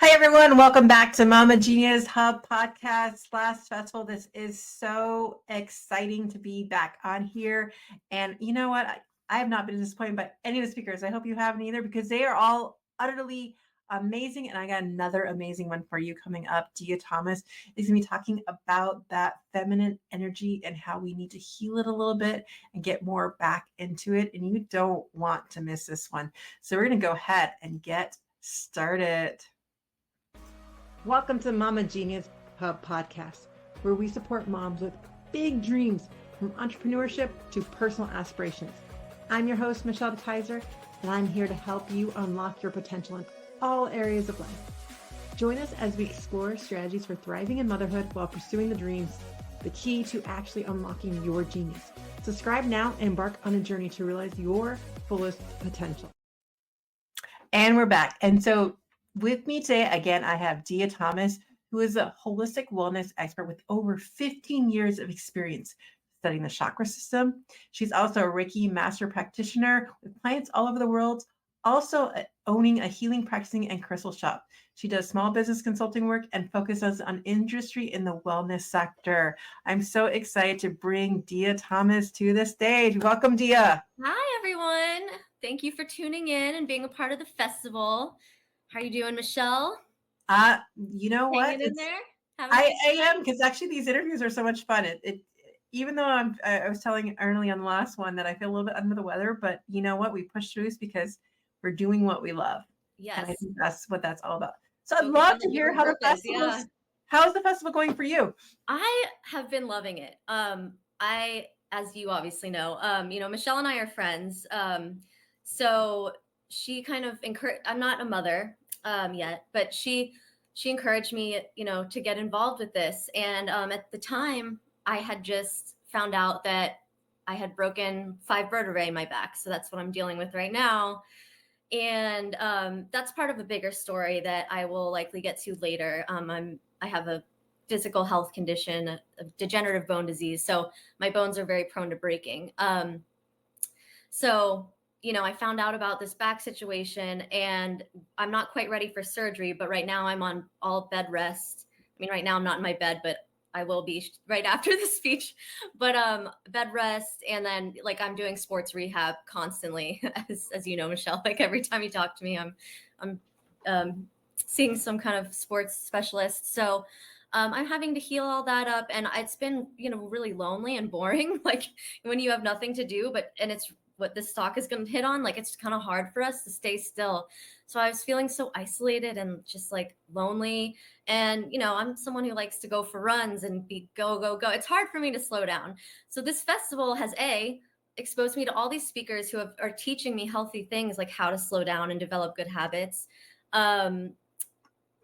Hi, everyone. Welcome back to Mama Genia's Hub podcast. Last festival. This is so exciting to be back on here. And you know what? I have not been disappointed by any of the speakers. I hope you haven't either because they are all utterly amazing. And I got another amazing one for you coming up. Gia Thomas is going to be talking about that feminine energy and how we need to heal it a little bit and get more back into it. And you don't want to miss this one. So we're going to go ahead and get started. Welcome to Mama Genia's Hub podcast, where we support moms with big dreams from entrepreneurship to personal aspirations. I'm your host, Michelle Kaiser, and I'm here to help you unlock your potential in all areas of life. Join us as we explore strategies for thriving in motherhood while pursuing the dreams, the key to actually unlocking your genius. Subscribe now and embark on a journey to realize your fullest potential. And we're back. And so with me today, again, I have Gia Thomas, who is a holistic wellness expert with over 15 years of experience studying the chakra system. She's also a Reiki master practitioner with clients all over the world, also owning a healing, practicing, and crystal shop. She does small business consulting work and focuses on industry in the wellness sector. I'm so excited to bring Gia Thomas to the stage. Welcome, Gia. Hi, everyone. Thank you for tuning in and being a part of the festival. How are you doing, Michelle? You know what? Hanging in there? I am, because actually these interviews are so much fun. It even though I was telling early on the last one that I feel a little bit under the weather, but you know what? We push through this because we're doing what we love. Yes. And I think that's what that's all about. So I'd love to hear how the festival's, how's the festival going for you? I have been loving it. As you obviously know, Michelle and I are friends. So she kind of encouraged, I'm not a mother yet, but she encouraged me, to get involved with this. And at the time, I had just found out that I had broken 5 vertebrae in my back. So that's what I'm dealing with right now. And that's part of a bigger story that I will likely get to later. I have a physical health condition, a degenerative bone disease. So my bones are very prone to breaking. I found out about this back situation and I'm not quite ready for surgery, but right now I'm on all bed rest. I mean, right now I'm not in my bed, but I will be right after the speech, but bed rest. And then I'm doing sports rehab constantly, as you know, Michelle, every time you talk to me, I'm seeing some kind of sports specialist. So I'm having to heal all that up, and it's been, really lonely and boring, when you have nothing to do, and it's what this talk is going to hit on. It's kind of hard for us to stay still. So I was feeling so isolated and just lonely. And, I'm someone who likes to go for runs and be go, go, go. It's hard for me to slow down. So this festival has exposed me to all these speakers who are teaching me healthy things like how to slow down and develop good habits.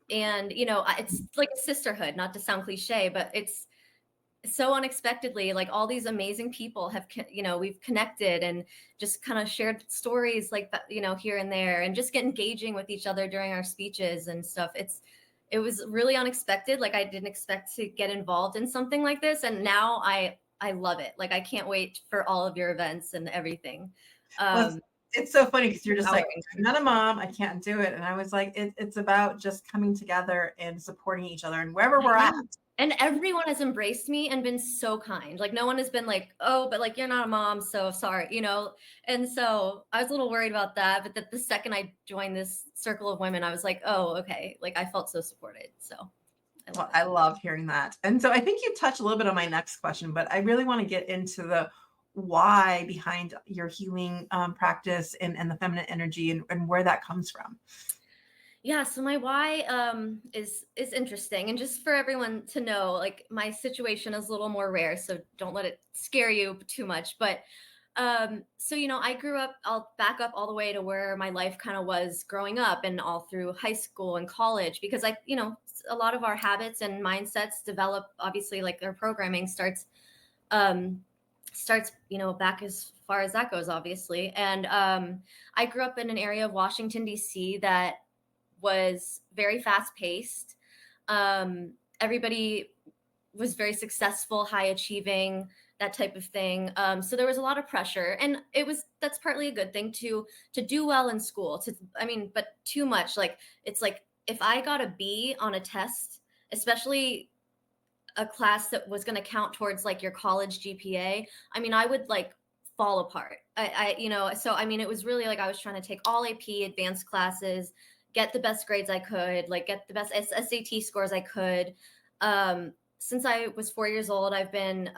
It's like a sisterhood, not to sound cliche, but it's so unexpectedly, all these amazing people have, we've connected and just kind of shared stories here and there, and just get engaging with each other during our speeches and stuff. It was really unexpected. I didn't expect to get involved in something like this. And now I love it. I can't wait for all of your events and everything. It's so funny because you're just like, I'm not a mom, I can't do it. And I was like, it's about just coming together and supporting each other and wherever we're at. And everyone has embraced me and been so kind. No one has been like, oh, but you're not a mom, so sorry, And so I was a little worried about that. But the second I joined this circle of women, I was like, oh, okay. I felt so supported. So I love hearing that. And so I think you touched a little bit on my next question, but I really want to get into the why behind your healing practice and the feminine energy and where that comes from. Yeah, so my why is interesting, and just for everyone to know, my situation is a little more rare, so don't let it scare you too much. But I grew up. I'll back up all the way to where my life kind of was growing up, and all through high school and college, because a lot of our habits and mindsets develop. Obviously, their programming starts back as far as that goes, obviously. And I grew up in an area of Washington, D.C. that was very fast paced. Everybody was very successful, high achieving, that type of thing. So there was a lot of pressure, and that's partly a good thing to do well in school. But too much, it's if I got a B on a test, especially a class that was going to count towards like your college GPA, I mean, I would like fall apart. So I mean, it was really like I was trying to take all AP advanced classes, get the best grades I could, like get the best SAT scores I could. Since I was 4 years old, I've been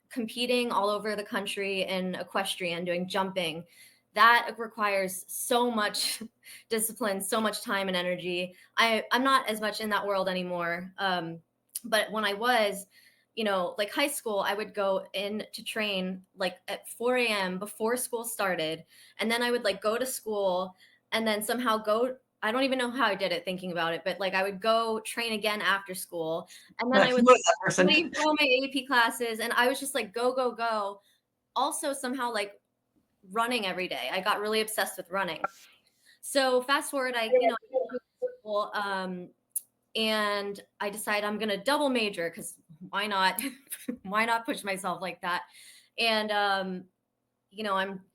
competing all over the country in equestrian, doing jumping. That requires so much discipline, so much time and energy. I'm not as much in that world anymore. But when I was, like high school, I would go in to train like at 4 a.m. before school started. And then I would like go to school and then somehow go. I don't even know how I did it thinking about it, but like I would go train again after school. And then I would leave all my AP classes, and I was just like, go, go, go. Also, somehow like running every day. I got really obsessed with running. So fast forward, I school, and I decided I'm gonna double major because why not? Why not push myself like that? And I'm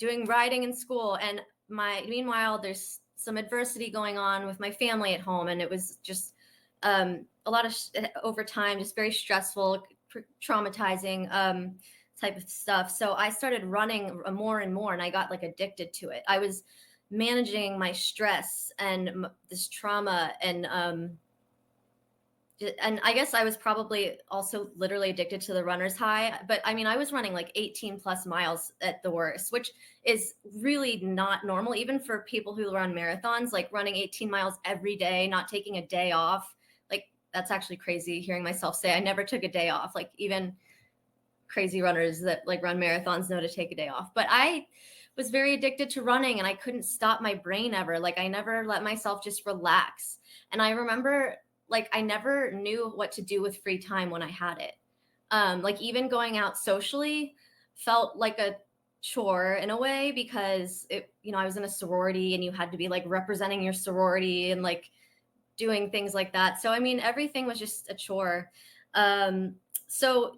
doing riding in school, and meanwhile there's some adversity going on with my family at home, and it was just a lot of over time, just very stressful, traumatizing type of stuff. So I started running more and more, and I got like addicted to it. I was managing my stress and this trauma, and I guess I was probably also literally addicted to the runner's high. But I mean, I was running like 18 plus miles at the worst, which is really not normal, even for people who run marathons. Like running 18 miles every day, not taking a day off. Like that's actually crazy hearing myself say I never took a day off. Like even crazy runners that like run marathons know to take a day off. But I was very addicted to running, and I couldn't stop my brain ever. Like I never let myself just relax. And I remember like I never knew what to do with free time when I had it. Like even going out socially felt like a chore in a way, because I was in a sorority, and you had to be like representing your sorority and like doing things like that. So I mean, everything was just a chore. So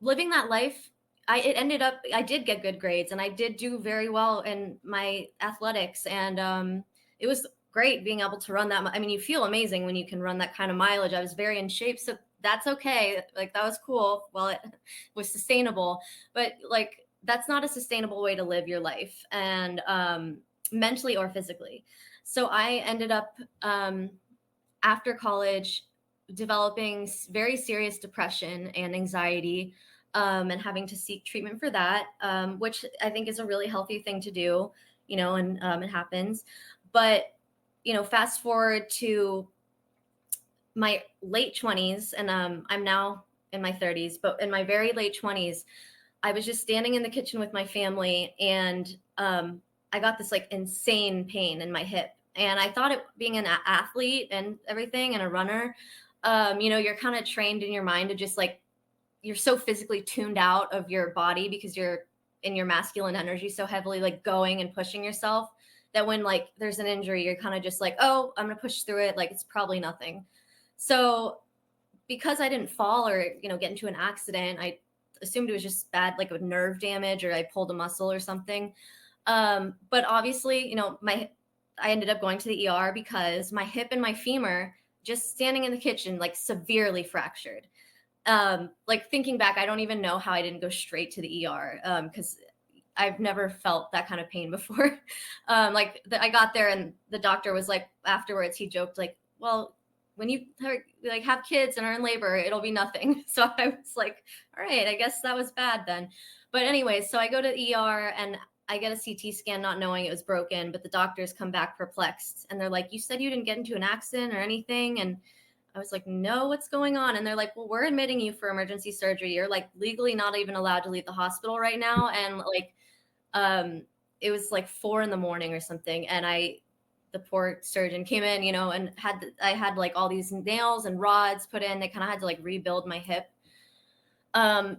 living that life, I did get good grades, and I did do very well in my athletics, and it was great being able to run that. I mean, you feel amazing when you can run that kind of mileage. I was very in shape, so that's okay. Like that was cool. Well, it was sustainable, but like that's not a sustainable way to live your life, and mentally or physically. So I ended up after college developing very serious depression and anxiety, and having to seek treatment for that, which I think is a really healthy thing to do, and it happens. But fast forward to my late 20s, and I'm now in my 30s, but in my very late 20s, I was just standing in the kitchen with my family, and I got this like insane pain in my hip. And I thought it, being an athlete and everything and a runner, you're kind of trained in your mind to just like, you're so physically tuned out of your body because you're in your masculine energy so heavily, like going and pushing yourself, that when like there's an injury, you're kind of just like, oh, I'm gonna push through it, like it's probably nothing. So because I didn't fall or get into an accident, I assumed it was just bad, like a nerve damage, or I pulled a muscle or something. But obviously, I ended up going to the ER because my hip and my femur, just standing in the kitchen, like severely fractured. Like thinking back, I don't even know how I didn't go straight to the ER, because I've never felt that kind of pain before. I got there, and the doctor was like, afterwards, he joked like, well, when you like have kids and are in labor, it'll be nothing. So I was like, all right, I guess that was bad then. But anyways, so I go to the ER, and I get a CT scan, not knowing it was broken, but the doctors come back perplexed, and they're like, you said you didn't get into an accident or anything? And I was like, no, what's going on? And they're like, well, we're admitting you for emergency surgery. You're like legally not even allowed to leave the hospital right now. And like, it was like 4 a.m. or something. And the poor surgeon came in, and I had like all these nails and rods put in. They kind of had to like rebuild my hip.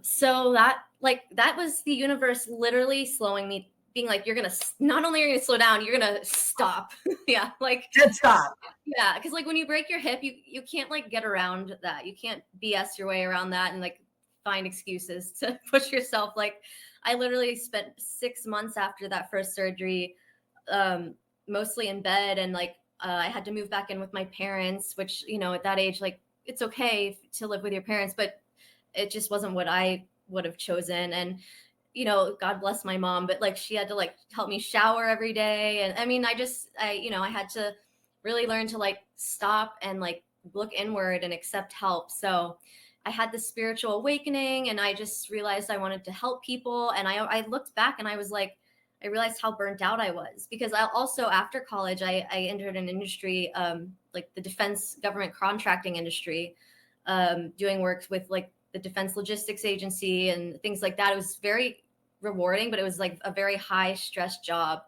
So that was the universe literally slowing me, being like, you're going to, not only are you going to slow down, you're going to stop. Yeah. Like Dead stop. Yeah. Cause like when you break your hip, you can't like get around that. You can't BS your way around that and like find excuses to push yourself. Like I literally spent 6 months after that first surgery, mostly in bed, and like I had to move back in with my parents, which, you know, at that age, like, it's okay to live with your parents, but it just wasn't what I would have chosen. And, you know, God bless my mom, but like she had to like help me shower every day. And I mean, you know, I had to really learn to like stop and like look inward and accept help. So I had this spiritual awakening, and I just realized I wanted to help people. And I looked back and I was like, I realized how burnt out I was, because I also, after college, I entered an industry, like the defense government contracting industry, doing work with like the Defense Logistics Agency and things like that. It was very rewarding, but it was like a very high stress job,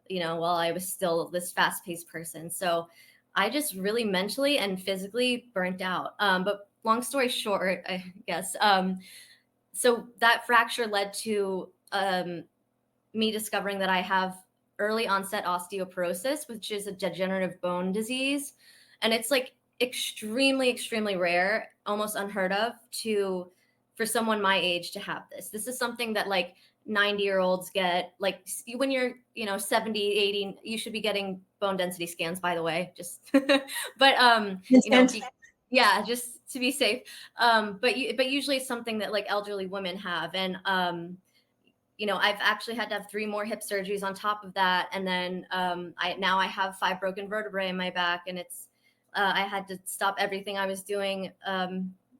you know, while I was still this fast paced person. So I just really mentally and physically burnt out. But long story short, I guess, so that fracture led to me discovering that I have early onset osteoporosis, which is a degenerative bone disease. And it's like extremely, extremely rare, almost unheard of for someone my age to have this. This is something that like 90-year-olds get. Like when you're, you know, 70, 80, you should be getting bone density scans, by the way, just, but, you know, yeah, just to be safe. But usually it's something that like elderly women have. And, you know, I've actually had to have 3 more hip surgeries on top of that. And then I have 5 broken vertebrae in my back. And it's, I had to stop everything I was doing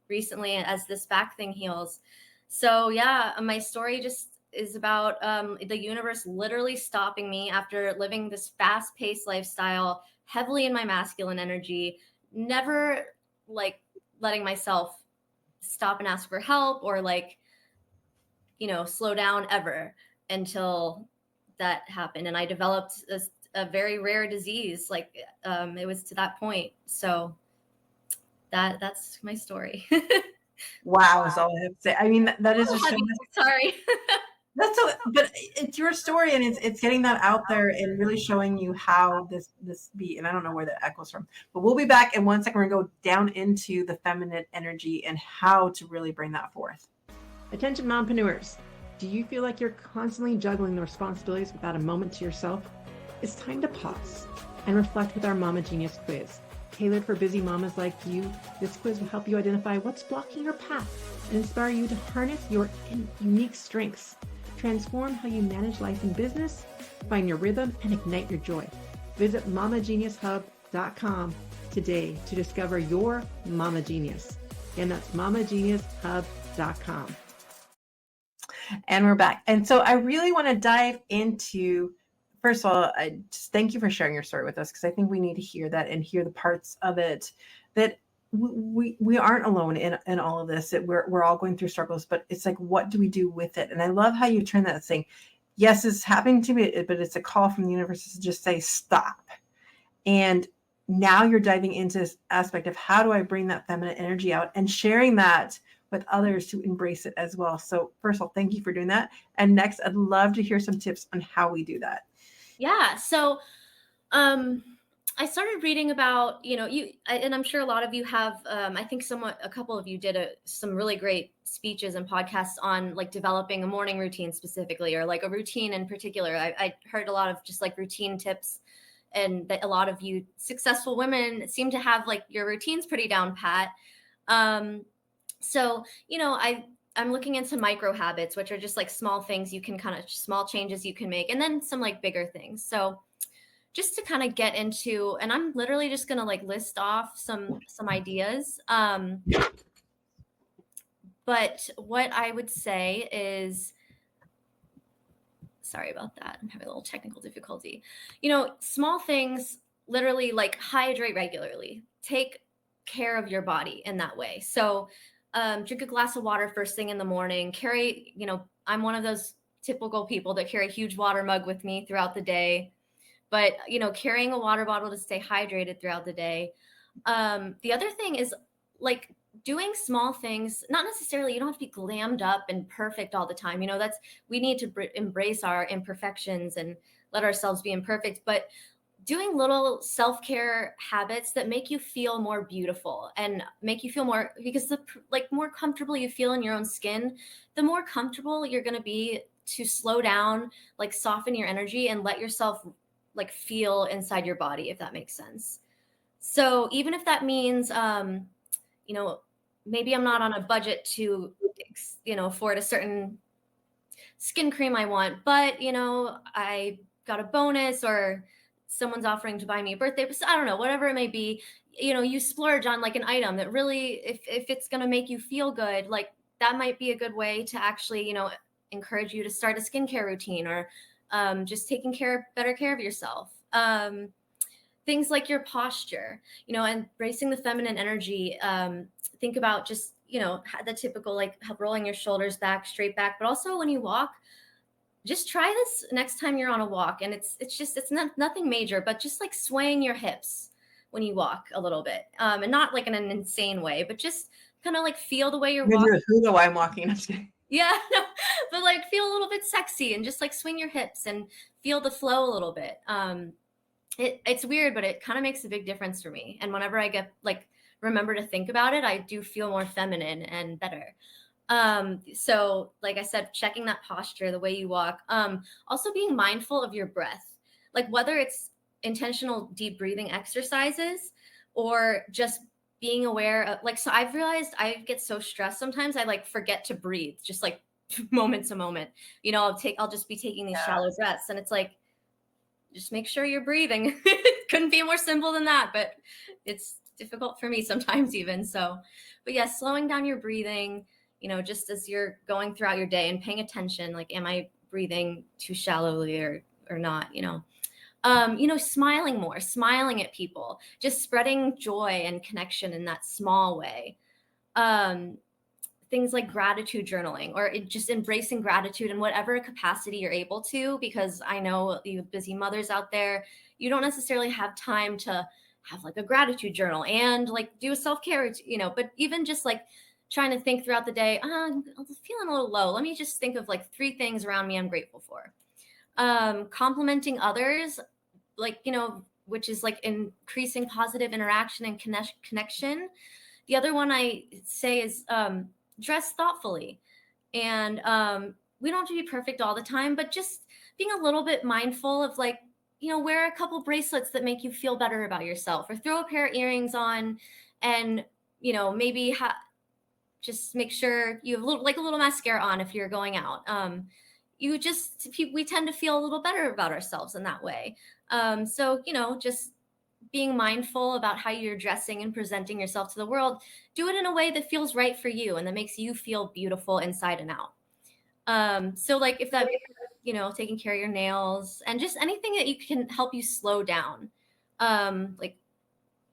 recently as this back thing heals. So yeah, my story just is about the universe literally stopping me after living this fast-paced lifestyle, heavily in my masculine energy, never like letting myself stop and ask for help or like, you know, slow down ever, until that happened. And I developed a very rare disease. Like it was to that point. So that's my story. Wow, is all I have to say. I mean, that is just so much. Sorry. That's so, but it's your story, and it's getting that out there and really showing you how this be. And I don't know where that echoes from, but we'll be back in 1 second. We're gonna go down into the feminine energy and how to really bring that forth. Attention, mompreneurs. Do you feel like you're constantly juggling the responsibilities without a moment to yourself? It's time to pause and reflect with our Mama Genius quiz. Tailored for busy mamas like you, this quiz will help you identify what's blocking your path and inspire you to harness your unique strengths. Transform how you manage life and business, find your rhythm, and ignite your joy. Visit mamageniushub.com today to discover your Mama Genius. And that's mamageniushub.com. And we're back. And so I really want to dive into, first of all, I just thank you for sharing your story with us, because I think we need to hear that and hear the parts of it that we aren't alone in all of this, that we're all going through struggles, but it's like, what do we do with it? And I love how you turn that, saying, yes, it's happening to me, but it's a call from the universe to just say, stop. And now you're diving into this aspect of how do I bring that feminine energy out and sharing that with others to embrace it as well. So first of all, thank you for doing that. And next, I'd love to hear some tips on how we do that. Yeah. So, I started reading about, you know, and I'm sure a lot of you have, I think a couple of you did some really great speeches and podcasts on like developing a morning routine specifically, or like a routine in particular. I heard a lot of just like routine tips, and that a lot of you successful women seem to have like your routines pretty down pat. So, you know, I'm looking into micro habits, which are just like small things you can small changes you can make, and then some like bigger things. So just to kind of get into, and I'm literally just going to like list off some ideas. But what I would say is, sorry about that, I'm having a little technical difficulty. You know, small things, literally like hydrate regularly, take care of your body in that way. So drink a glass of water first thing in the morning, carry, you know, I'm one of those typical people that carry a huge water mug with me throughout the day. But, you know, carrying a water bottle to stay hydrated throughout the day. The other thing is like doing small things, not necessarily, you don't have to be glammed up and perfect all the time. You know, we need to embrace our imperfections and let ourselves be imperfect, but doing little self-care habits that make you feel more beautiful and make you feel more, because the like more comfortable you feel in your own skin, the more comfortable you're going to be to slow down, like soften your energy and let yourself like feel inside your body, if that makes sense. So even if that means, you know, maybe I'm not on a budget to, you know, afford a certain skin cream I want, but, you know, I got a bonus or someone's offering to buy me a birthday, I don't know, whatever it may be, you know, you splurge on like an item that really, if it's going to make you feel good, like that might be a good way to actually, you know, encourage you to start a skincare routine or just taking better care of yourself. Things like your posture, you know, embracing the feminine energy. Think about just, you know, the typical like rolling your shoulders back, straight back, but also when you walk, just try this next time you're on a walk. And it's not nothing major, but just like swaying your hips when you walk a little bit, and not like in an insane way, but just kind of like feel the way you're walking. Who I'm walking. Yeah, no, but like feel a little bit sexy and just like swing your hips and feel the flow a little bit. It's weird, but it kind of makes a big difference for me. And whenever I get like remember to think about it, I do feel more feminine and better. So like I said, checking that posture, the way you walk, also being mindful of your breath, like whether it's intentional deep breathing exercises or just being aware of like, so I've realized I get so stressed sometimes I like forget to breathe, just like moment to moment, you know, I'll just be taking these shallow breaths and it's like, just make sure you're breathing. Couldn't be more simple than that, but it's difficult for me sometimes even. So, but yeah, slowing down your breathing, you know, just as you're going throughout your day and paying attention, like, am I breathing too shallowly or not, you know, smiling more, smiling at people, just spreading joy and connection in that small way. Things like gratitude journaling or just embracing gratitude in whatever capacity you're able to, because I know you busy mothers out there, you don't necessarily have time to have like a gratitude journal and like do a self-care, you know, but even just like trying to think throughout the day, I'm feeling a little low. Let me just think of like 3 things around me I'm grateful for. Complimenting others, like, you know, which is like increasing positive interaction and connection. The other one I say is dress thoughtfully. And we don't have to be perfect all the time, but just being a little bit mindful of like, you know, wear a couple bracelets that make you feel better about yourself or throw a pair of earrings on and, you know, maybe just make sure you have a little mascara on if you're going out. We tend to feel a little better about ourselves in that way. So, you know, just being mindful about how you're dressing and presenting yourself to the world, do it in a way that feels right for you and that makes you feel beautiful inside and out. So like if that, you know, taking care of your nails and just anything that you can help you slow down. Like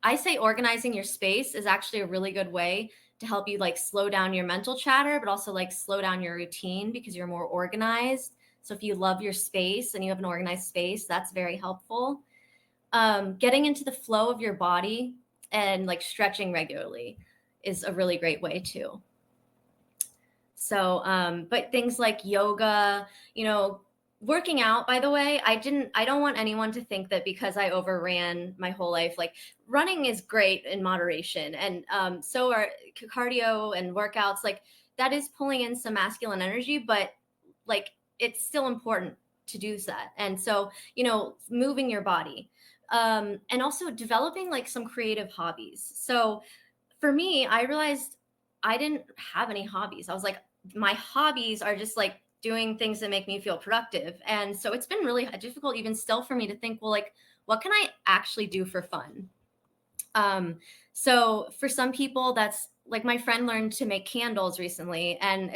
I say organizing your space is actually a really good way to help you like slow down your mental chatter, but also like slow down your routine because you're more organized. So if you love your space and you have an organized space, that's very helpful. Getting into the flow of your body and like stretching regularly is a really great way too. So, but things like yoga, you know, working out, by the way, I don't want anyone to think that because I overran my whole life, like running is great in moderation. And so are cardio and workouts, like that is pulling in some masculine energy, but like it's still important to do that. And so, you know, moving your body, and also developing like some creative hobbies. So for me, I realized I didn't have any hobbies. I was like, my hobbies are just like doing things that make me feel productive. And so it's been really difficult even still for me to think, well, like, what can I actually do for fun? So for some people, that's like my friend learned to make candles recently, and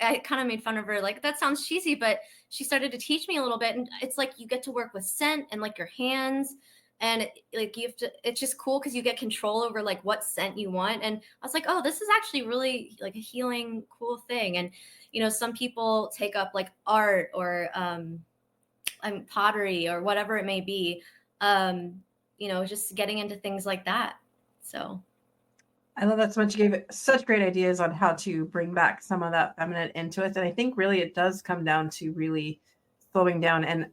I kind of made fun of her, like, that sounds cheesy, but she started to teach me a little bit. And it's like you get to work with scent and like your hands. And like you have to, it's just cool because you get control over like what scent you want. And I was like, oh, this is actually really like a healing, cool thing. And, you know, some people take up like art or pottery or whatever it may be. You know, just getting into things like that. So I love that so much. You gave it such great ideas on how to bring back some of that feminine into it. And I think really it does come down to really slowing down. And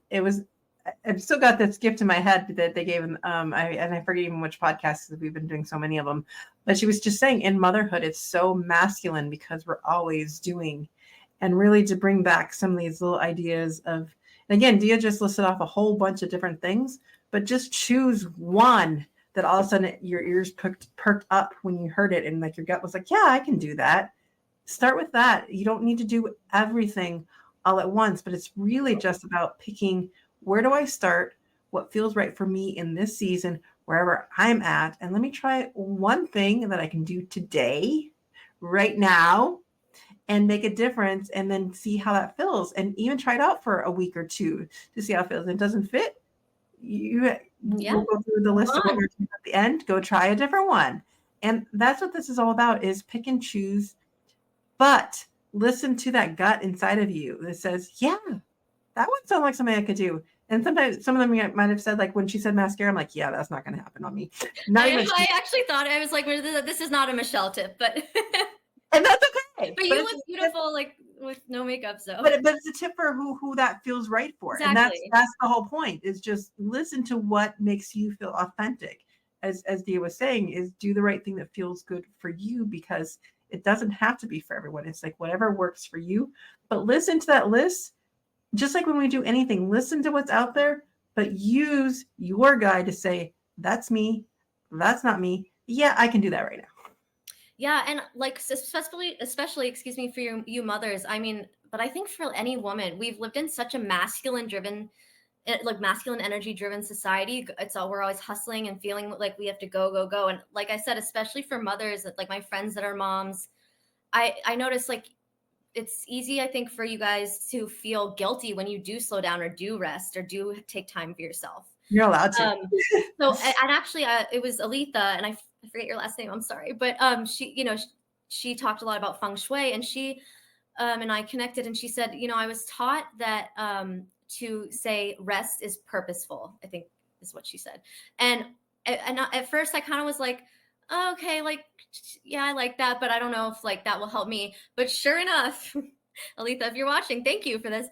I've still got this gift in my head that they gave, I forget even which podcast, because we've been doing so many of them, but she was just saying in motherhood, it's so masculine because we're always doing, and really to bring back some of these little ideas of, And again, Dia just listed off a whole bunch of different things, but just choose one that all of a sudden your ears perked up when you heard it, and like your gut was like, yeah, I can do that. Start with that. You don't need to do everything all at once, but it's really just about picking, where do I start? What feels right for me in this season, wherever I'm at. And let me try one thing that I can do today, right now, and make a difference, and then see how that feels. And even try it out for a week or two to see how it feels. And it doesn't fit, we'll go through the list of what we're doing at the end. Go try a different one. And that's what this is all about, is pick and choose, but listen to that gut inside of you that says, yeah, that would sound like something I could do. And sometimes some of them might have said, like when she said mascara, I'm like, yeah, that's not going to happen on me. I actually thought, I was like, this is not a Michelle tip, but and that's okay. But you look beautiful, like with no makeup, so. But it's a tip for who that feels right for. Exactly. And that's the whole point, is just listen to what makes you feel authentic. As Dia was saying, is do the right thing that feels good for you, because it doesn't have to be for everyone. It's like whatever works for you. But listen to that list. Just like when we do anything, listen to what's out there, but use your guide to say, that's me, that's not me. Yeah, I can do that right now. Yeah, and like especially, excuse me, for you mothers. I mean, but I think for any woman, we've lived in such a masculine energy driven society. It's all, we're always hustling and feeling like we have to go. And like I said, especially for mothers, like my friends that are moms, I notice like it's easy, I think, for you guys to feel guilty when you do slow down or do rest or do take time for yourself. You're allowed to. So, and actually, it was Aletha, and I forget your last name. I'm sorry, but she talked a lot about feng shui, and she and I connected, and she said, I was taught that to say rest is purposeful, I think is what she said. And at first I kind of was like, oh, okay, like, yeah, I like that, but I don't know if like that will help me. But sure enough, Aletha, if you're watching, thank you for this.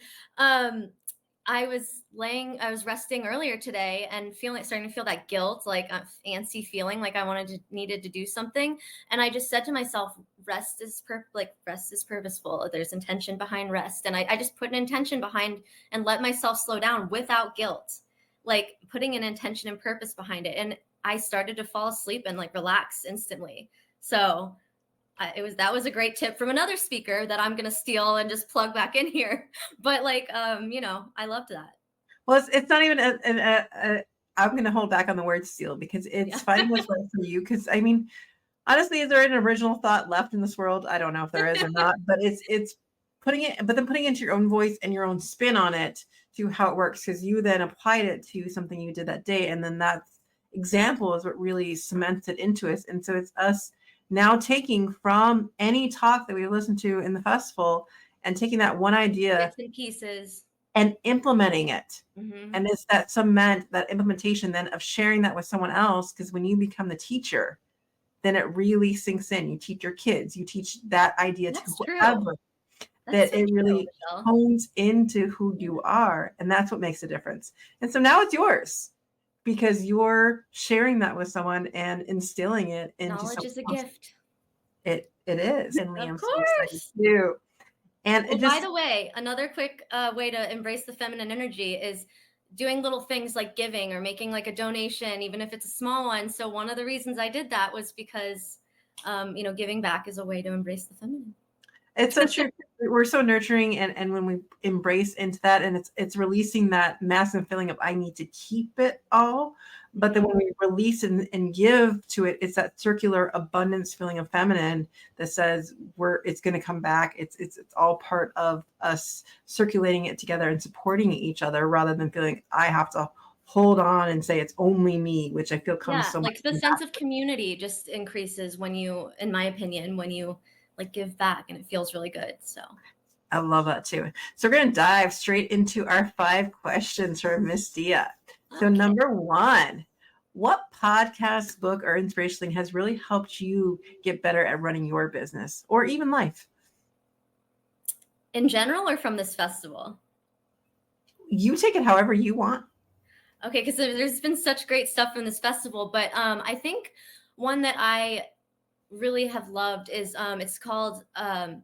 I was resting earlier today and starting to feel that guilt, like antsy feeling, like I needed to do something. And I just said to myself, rest is purposeful. There's intention behind rest. And I just put an intention behind and let myself slow down without guilt, like putting an intention and purpose behind it. And I started to fall asleep and like relax instantly. So that was a great tip from another speaker that I'm going to steal and just plug back in here. But like, I loved that. Well, it's not even I'm going to hold back on the word steal, because it's finding what's right for you. Because I mean, honestly, is there an original thought left in this world? I don't know if there is or not, but it's putting it into your own voice and your own spin on it to how it works. Because you then applied it to something you did that day. And then that example is what really cements it into us. And so it's us now taking from any talk that we listened to in the festival and taking that one idea, bits and pieces, and implementing it. Mm-hmm. And it's that cement, that implementation then of sharing that with someone else. Because when you become the teacher, then it really sinks in. You teach your kids, you teach that idea to whoever, that it really hones into who you are. And that's what makes a difference. And so now it's yours, because you're sharing that with someone and instilling it into knowledge is a gift. It is. And of course. Too. And by the way, another quick way to embrace the feminine energy is doing little things like giving or making like a donation, even if it's a small one. So one of the reasons I did that was because, giving back is a way to embrace the feminine. It's so true. We're so nurturing, and when we embrace into that, and it's releasing that massive feeling of I need to keep it all. But then when we release and give to it, it's that circular abundance feeling of feminine that says it's going to come back. It's all part of us circulating it together and supporting each other, rather than feeling I have to hold on and say it's only me, which I feel comes so much. Like the sense of community just increases when you, in my opinion, when you like give back, and it feels really good. So I love that too. So we're going to dive straight into our 5 questions for Miss Dia. So number 1, what podcast, book, or inspiration thing has really helped you get better at running your business or even life? In general, or from this festival? You take it however you want. Okay, because there's been such great stuff from this festival, but I think one that I really have loved is it's called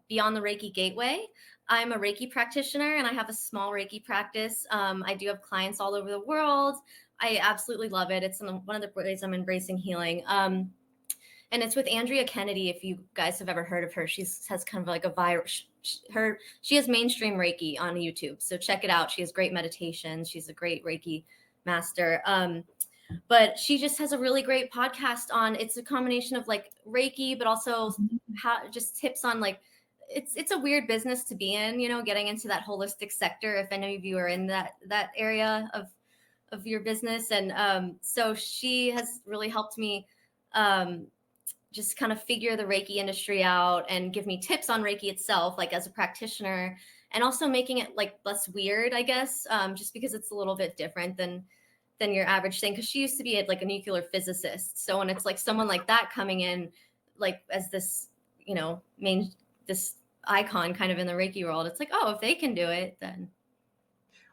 Beyond the Reiki Gateway. I'm a Reiki practitioner and I have a small Reiki practice. I do have clients all over the world. I absolutely love it. It's one of the ways I'm embracing healing. And it's with Andrea Kennedy. If you guys have ever heard of her, has kind of like a viral. She has mainstream Reiki on YouTube, so check it out. She has great meditations. She's a great Reiki master. But she just has a really great podcast on. It's a combination of like Reiki, but also just tips on like. It's a weird business to be in, getting into that holistic sector. If any of you are in that area of your business, and so she has really helped me. Just kind of figure the Reiki industry out and give me tips on Reiki itself, like as a practitioner, and also making it like less weird, I guess, just because it's a little bit different than your average thing. Because she used to be like a nuclear physicist, so when it's like someone like that coming in, like as this, this icon kind of in the Reiki world, it's like, oh, if they can do it, then.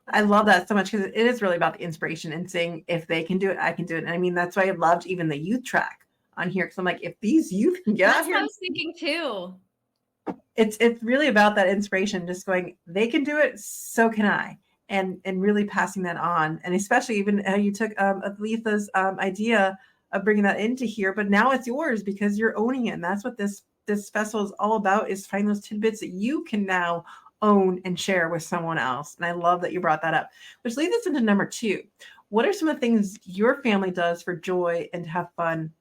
I love that so much because it is really about the inspiration and saying, if they can do it, I can do it. And I mean, that's why I loved even the youth track on here, because I'm like, if these youth can get out here, that's what I was thinking too. It's really about that inspiration, just going, they can do it, so can I, and really passing that on. And especially even how you took Aletha's idea of bringing that into here, but now it's yours because you're owning it. And that's what this festival is all about, is finding those tidbits that you can now own and share with someone else. And I love that you brought that up, which leads us into number 2. What are some of the things your family does for joy and to have fun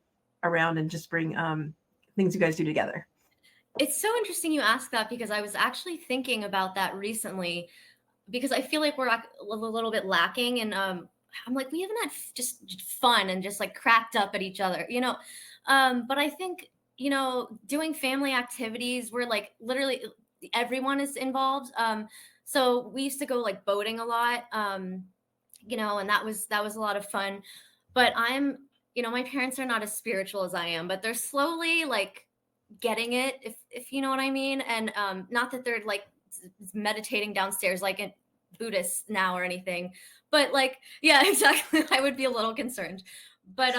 around and just bring things you guys do together? It's so interesting you ask that, because I was actually thinking about that recently, because I feel like we're a little bit lacking. And I'm like, we haven't had just fun and just like cracked up at each other, but I think, doing family activities where like literally everyone is involved. So we used to go like boating a lot, and that was a lot of fun. But my parents are not as spiritual as I am, but they're slowly like getting it, if you know what I mean. And not that they're like meditating downstairs like a Buddhist now or anything, but like, yeah, exactly. I would be a little concerned. But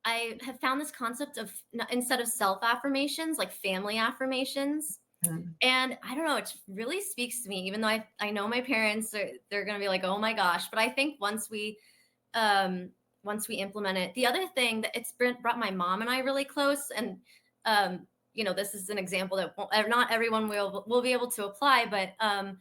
I have found this concept of, instead of self affirmations, like family affirmations. And I don't know, it really speaks to me, even though I know my parents they're going to be like, oh my gosh. But I think once we implement it, the other thing that it's brought my mom and I really close. And this is an example that not everyone will be able to apply, but I'm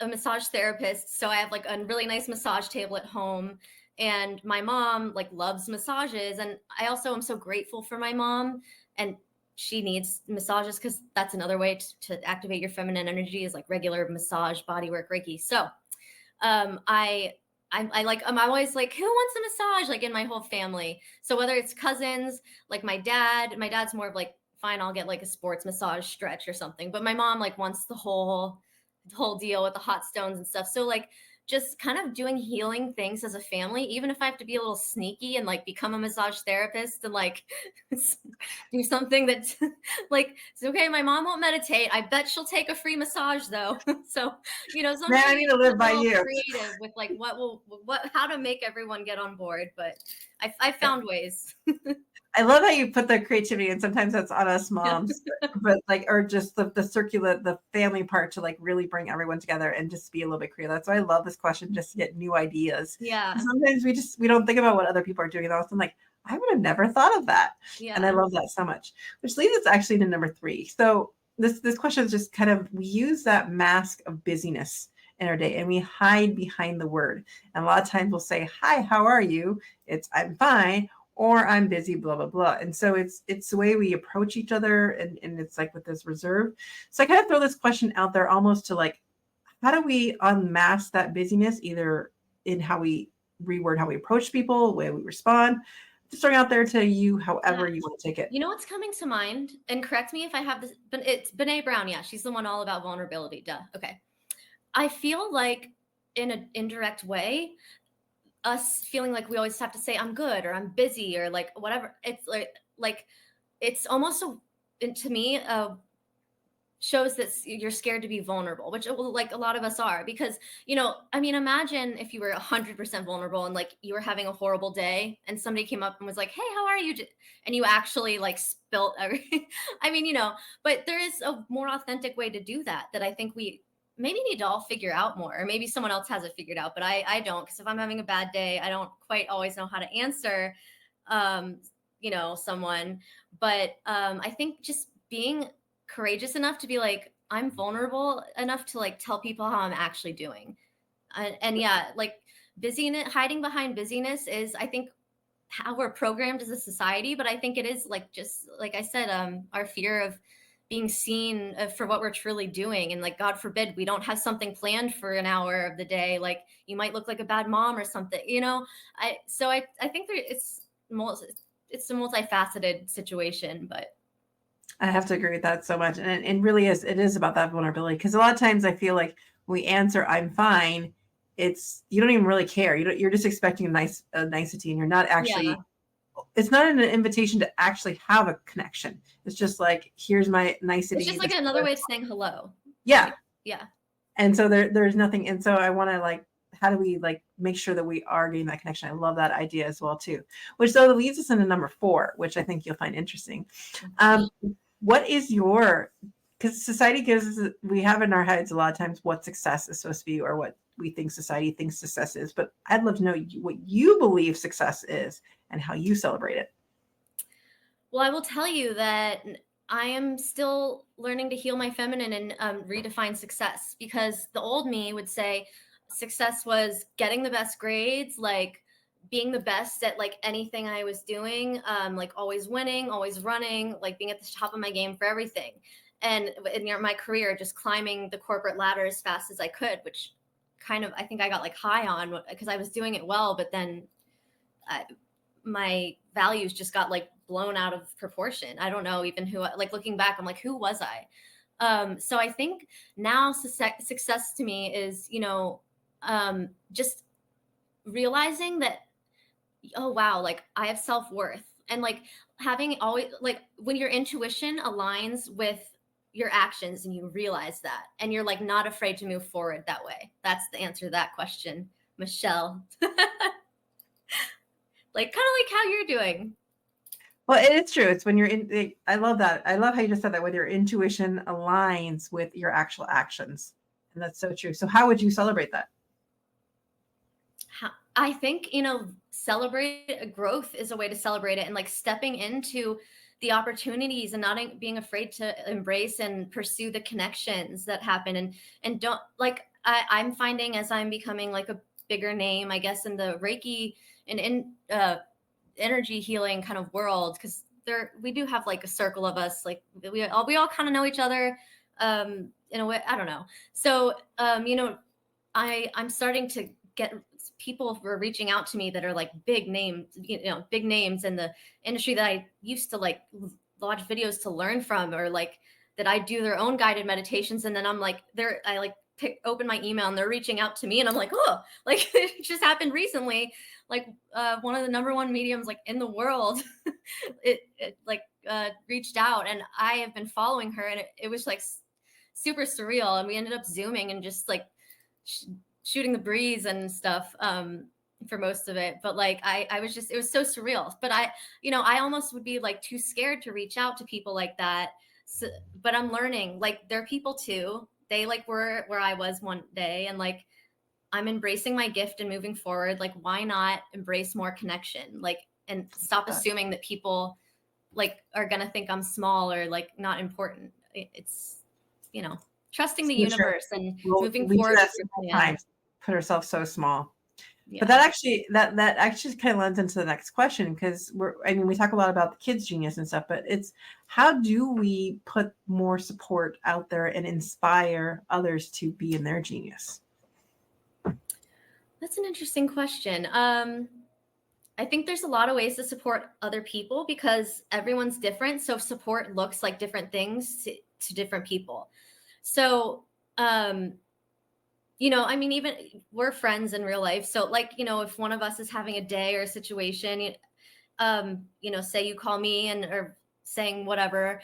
a massage therapist, so I have like a really nice massage table at home, and my mom like loves massages, and I also am so grateful for my mom, and she needs massages because that's another way to activate your feminine energy, is like regular massage, body work, Reiki. So I'm always like, who wants a massage, like in my whole family. So whether it's cousins, like my dad's more of like, fine, I'll get like a sports massage stretch or something. But my mom like wants the whole deal with the hot stones and stuff. So like just kind of doing healing things as a family, even if I have to be a little sneaky and like become a massage therapist and like do something that like, it's okay, my mom won't meditate, I bet she'll take a free massage though. So sometimes Man, I need to live by you. creative with like how to make everyone get on board, but I found ways. I love how you put the creativity, and sometimes that's on us moms, but like, or just the family part, to like really bring everyone together and just be a little bit creative. That's why I love this question, just to get new ideas. Yeah. Sometimes we don't think about what other people are doing, and all of a sudden, like, I would have never thought of that. Yeah. And I love that so much. Which leads us actually to number 3. So this question is just kind of, we use that mask of busyness in our day and we hide behind the word. And a lot of times we'll say, hi, how are you? It's, I'm fine, or I'm busy, blah, blah, blah. And so it's the way we approach each other, and it's like with this reserve. So I kind of throw this question out there almost to like, how do we unmask that busyness, either in how we reword how we approach people, the way we respond? Just throwing out there to you, however you want to take it. You know what's coming to mind, and correct me if I have this, but it's Brene Brown. Yeah, she's the one all about vulnerability. Duh. Okay. I feel like in an indirect way, us feeling like we always have to say I'm good or I'm busy or like whatever. It's like it's almost to me shows that you're scared to be vulnerable, which like a lot of us are, because, you know, I mean, imagine if you were 100% vulnerable and like you were having a horrible day and somebody came up and was like, hey, how are you? And you actually like spilt everything. I mean, you know, but there is a more authentic way to do that I think we maybe need to all figure out more, or maybe someone else has it figured out, but I don't, because if I'm having a bad day, I don't quite always know how to answer, you know, someone. But I think just being courageous enough to be like, I'm vulnerable enough to like tell people how I'm actually doing. And yeah, like busyness, hiding behind busyness is, I think, how we're programmed as a society. But I think it is like, just like I said, our fear of being seen for what we're truly doing. And like, God forbid, we don't have something planned for an hour of the day. Like you might look like a bad mom or something, you know? I think it's a multifaceted situation, but I have to agree with that so much. And it really is, it is about that vulnerability. Because a lot of times I feel like when we answer, I'm fine, it's, you don't even really care. You're just expecting a nicety, and you're not yeah, actually, it's not an invitation to actually have a connection. It's just like, here's my nicety. it's just like another way of saying hello. Yeah. Like, yeah. And so there's nothing. And so I want to like, how do we like make sure that we are getting that connection? I love that idea as well too, which so leads us into number 4, which I think you'll find interesting. What is your, because society gives us, we have in our heads a lot of times what success is supposed to be, or what we think society thinks success is, but I'd love to know what you believe success is and how you celebrate it. Well, I will tell you that I am still learning to heal my feminine and redefine success, because the old me would say success was getting the best grades, like being the best at like anything I was doing, like always winning, always running, like being at the top of my game for everything. And in my career, just climbing the corporate ladder as fast as I could, which kind of, I think I got like high on because I was doing it well, but then my values just got like blown out of proportion. I don't know even who, like looking back, I'm like, who was I? So I think now success to me is, you know, just realizing that, oh wow, like I have self-worth, and like having always, like when your intuition aligns with your actions and you realize that, and you're like not afraid to move forward that way. That's the answer to that question, Michelle. Like kind of like how you're doing. Well, it's true. It's when you're in, I love that. I love how you just said that, whether your intuition aligns with your actual actions. And that's so true. So how would you celebrate that? I think, you know, celebrate growth is a way to celebrate it, and like stepping into the opportunities and not being afraid to embrace and pursue the connections that happen. And don't like, I'm finding as I'm becoming like a bigger name, I guess, in the Reiki and in energy healing kind of world, because we do have like a circle of us, like we all kind of know each other in a way, I don't know. So you know, I'm starting to get people who are reaching out to me that are like big names, you know, big names in the industry that I used to like watch videos to learn from, or like that I do their own guided meditations, and then I'm like, I like open my email and they're reaching out to me, and I'm like, oh, like it just happened recently. Like one of the number one mediums like in the world, it like reached out, and I have been following her, and it was like super surreal, and we ended up zooming and just like shooting the breeze and stuff for most of it. But like I was just, it was so surreal. But you know, I almost would be like too scared to reach out to people like that. So, but I'm learning, like they're people too. They like were where I was one day, and like I'm embracing my gift and moving forward. Like why not embrace more connection? Like, and stop assuming that people like are gonna think I'm small or like not important. It's, you know, trusting the universe and moving forward. Times put ourselves so small. Yeah. But that actually kind of lends into the next question, because we talk a lot about the kids' genius and stuff, but it's how do we put more support out there and inspire others to be in their genius? That's an interesting question. I think there's a lot of ways to support other people because everyone's different. So support looks like different things to different people. So, you know, I mean, even we're friends in real life. So like, you know, if one of us is having a day or a situation, you know, say you call me and or saying whatever,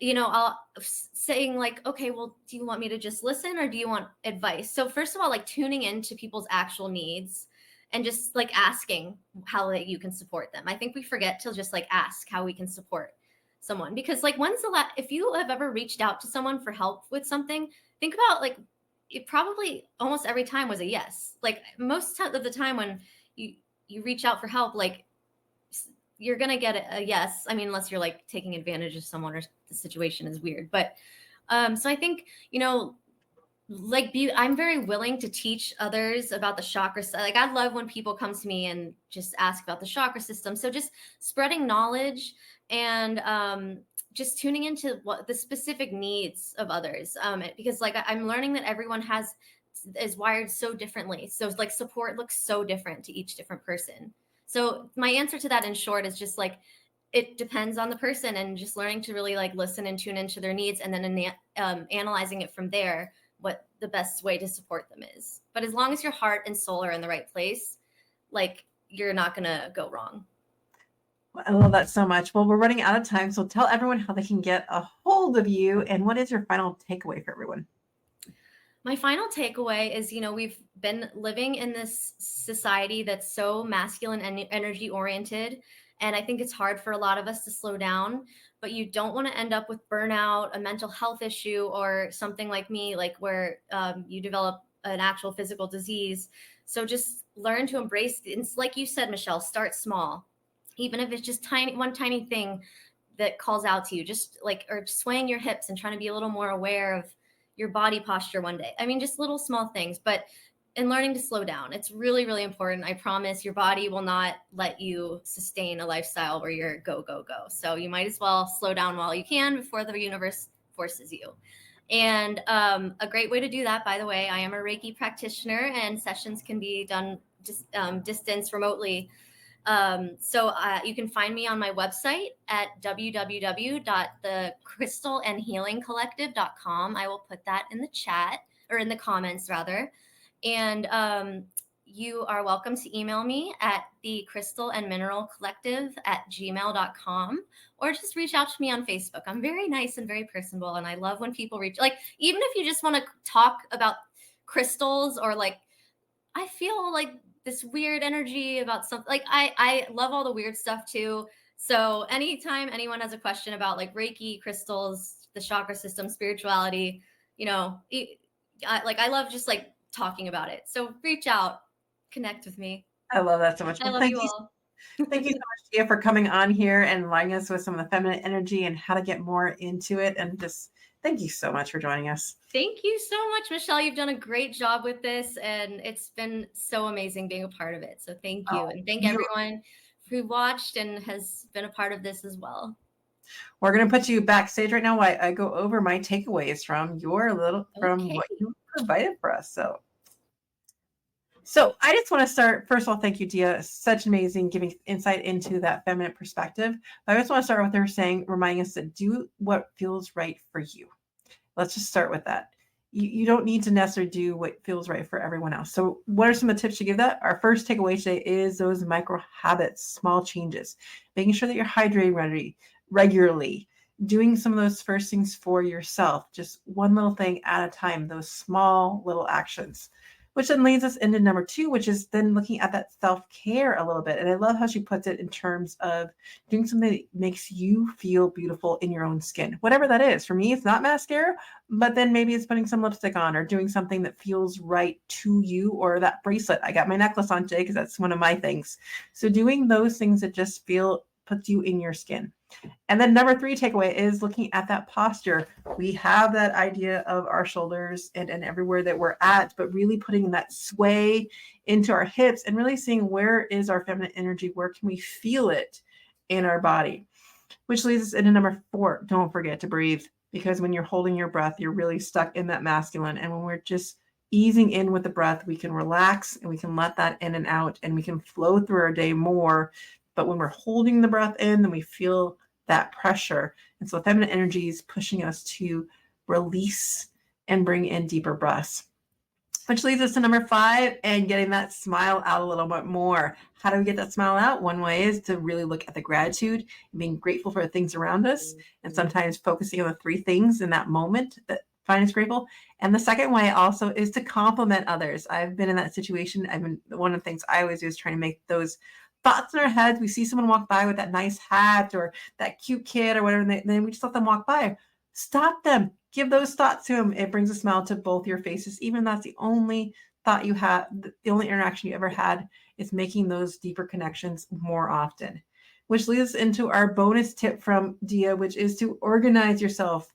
I'll saying like, okay, well, do you want me to just listen or do you want advice? So first of all, like tuning into people's actual needs and just like asking how you can support them. I think we forget to just like ask how we can support someone, because like when's the last, if you have ever reached out to someone for help with something, think about like it probably almost every time was a yes. Like most of the time when you reach out for help, like you're gonna get a yes. I mean, unless you're like taking advantage of someone or the situation is weird. But so I think, like I'm very willing to teach others about the chakra. Like I love when people come to me and just ask about the chakra system. So just spreading knowledge and just tuning into what the specific needs of others. Because like I'm learning that everyone is wired so differently. So like support looks so different to each different person. So my answer to that in short is just like it depends on the person, and just learning to really like listen and tune into their needs, and then analyzing it from there, what the best way to support them is. But as long as your heart and soul are in the right place, like you're not gonna go wrong. I love that so much. Well, we're running out of time, so tell everyone how they can get a hold of you, and what is your final takeaway for everyone? My final takeaway is, we've been living in this society that's so masculine and energy oriented. And I think it's hard for a lot of us to slow down, but you don't want to end up with burnout, a mental health issue, or something like me, like where you develop an actual physical disease. So just learn to embrace, it's like you said, Michelle, start small. Even if it's just one tiny thing that calls out to you, just like, or swaying your hips and trying to be a little more aware of your body posture one day. I mean, just little small things, but in learning to slow down, it's really, really important. I promise your body will not let you sustain a lifestyle where you're go, go, go. So you might as well slow down while you can before the universe forces you. And a great way to do that, by the way, I am a Reiki practitioner, and sessions can be done just distance remotely. So you can find me on my website at www.thecrystalandhealingcollective.com. I will put that in the chat, or in the comments rather. And you are welcome to email me at thecrystalandmineralcollective@gmail.com, or just reach out to me on Facebook. I'm very nice and very personable, and I love when people reach, like, even if you just want to talk about crystals, or like, I feel like this weird energy about something, like I love all the weird stuff too. So anytime anyone has a question about like Reiki, crystals, the chakra system, spirituality, I love just like talking about it. So reach out, connect with me. I love that so much. I Well, love you all. thank you so much, Gia, for coming on here and enlightening us with some of the feminine energy and how to get more into it. And just thank you so much for joining us. Thank you so much, Michelle. You've done a great job with this, and it's been so amazing being a part of it. So thank you. And thank everyone who watched and has been a part of this as well. We're going to put you backstage right now while I go over my takeaways from what you provided for us. So I just want to start, first of all, thank you, Dia. Such amazing giving insight into that feminine perspective. But I just want to start with her saying, reminding us to do what feels right for you. Let's just start with that. You don't need to necessarily do what feels right for everyone else. So what are some of the tips to give that? Our first takeaway today is those micro habits, small changes, making sure that you're hydrating regularly, doing some of those first things for yourself, just one little thing at a time, those small little actions. Which then leads us into number 2, which is then looking at that self-care a little bit. And I love how she puts it in terms of doing something that makes you feel beautiful in your own skin, whatever that is. For me, it's not mascara, but then maybe it's putting some lipstick on or doing something that feels right to you, or that bracelet. I got my necklace on today because that's one of my things. So doing those things that just puts you in your skin. And then number 3 takeaway is looking at that posture. We have that idea of our shoulders and everywhere that we're at, but really putting that sway into our hips and really seeing where is our feminine energy, where can we feel it in our body, which leads us into number 4. Don't forget to breathe, because when you're holding your breath, you're really stuck in that masculine. And when we're just easing in with the breath, we can relax and we can let that in and out, and we can flow through our day more. But when we're holding the breath in, then we feel that pressure. And so feminine energy is pushing us to release and bring in deeper breaths. Which leads us to number 5, and getting that smile out a little bit more. How do we get that smile out? One way is to really look at the gratitude and being grateful for the things around us, and sometimes focusing on the 3 things in that moment that find us grateful. And the second way also is to compliment others. I've been in that situation. One of the things I always do is trying to make those thoughts in our heads. We see someone walk by with that nice hat or that cute kid or whatever, and then we just let them walk by. Stop them. Give those thoughts to them. It brings a smile to both your faces. Even if that's the only thought you have, the only interaction you ever had, is making those deeper connections more often. Which leads us into our bonus tip from Dia, which is to organize yourself.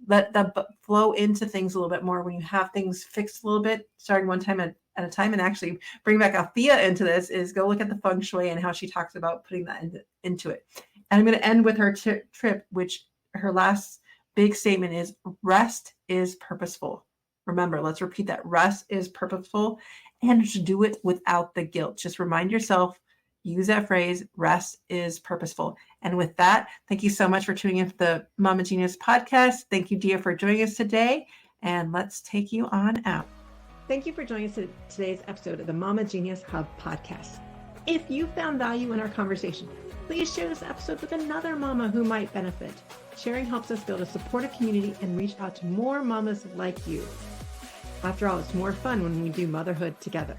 Let that flow into things a little bit more. When you have things fixed a little bit, starting one time at a time, and actually bring back Althea into this, is go look at the feng shui and how she talks about putting that into it. And I'm going to end with her trip, which her last big statement is rest is purposeful. Remember, let's repeat that. Rest is purposeful, and to do it without the guilt. Just remind yourself, use that phrase, rest is purposeful. And with that, thank you so much for tuning in to the Mama Genius podcast. Thank you, Dia, for joining us today. And let's take you on out. Thank you for joining us in today's episode of the Mama Genius Hub podcast. If you found value in our conversation, please share this episode with another mama who might benefit. Sharing helps us build a supportive community and reach out to more mamas like you. After all, it's more fun when we do motherhood together.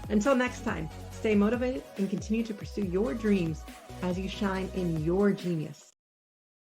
Until next time, stay motivated and continue to pursue your dreams as you shine in your genius.